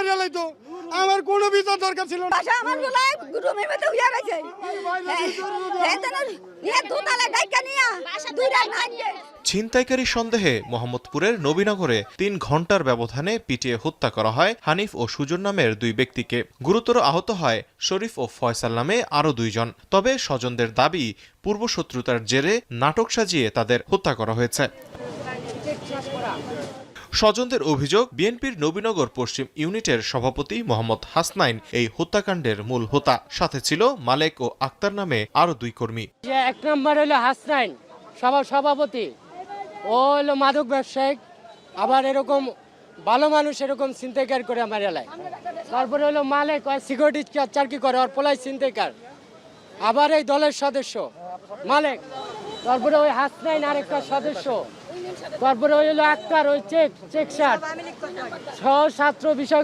মারিয়া লাইতো, আমার কোনো বিচার দরকার ছিল না। বাসা আমার গুলাই রুমের মধ্যে উইয়া গেছে নিয়ে দুতলা ডাইকা নিয়া দুইটা নাইয়ে ছিনতাইকারী সন্দেহে মোহাম্মদপুরের নবীনগরে ৩ ঘন্টার ব্যবধানে পিটিয়ে হত্যা করা হয় হানিফ ও সুজন নামের 2 ব্যক্তিকে। গুরুতর আহত হয় শরীফ ও ফয়সাল নামে আরও 2 জন। তবে স্বজনদের দাবি, পূর্বশত্রুতার জেরে নাটক সাজিয়ে তাদের হত্যা করা হয়েছে। স্বজনদের অভিযোগ, বিএনপির নবীনগর পশ্চিম ইউনিটের সভাপতি মোহাম্মদ হাসনাইন এই হত্যাকাণ্ডের মূল হোতা। সাথে ছিল মালেক ও আক্তার নামে আরও 2 কর্মী। এক নম্বর হলো হাসনাইন সভাপতি, ও হলো মাদক ব্যবসায়ী, আবার এরকম ভালো মানুষ এরকম ছিনতাইকার করে আমার এলাকায়। তারপরে হলো মালেক, সিকিউরিটি চাকরি করে, ওর পোলাই ছিনতাইকার, আবার এই দলের সদস্য মালেক। তারপরে ওই হাসনাইন আরেকটা সদস্য। তারপরে ওই হলো আক্তার, ওই চেক শার্ট সহ ছাত্র বিষয়ক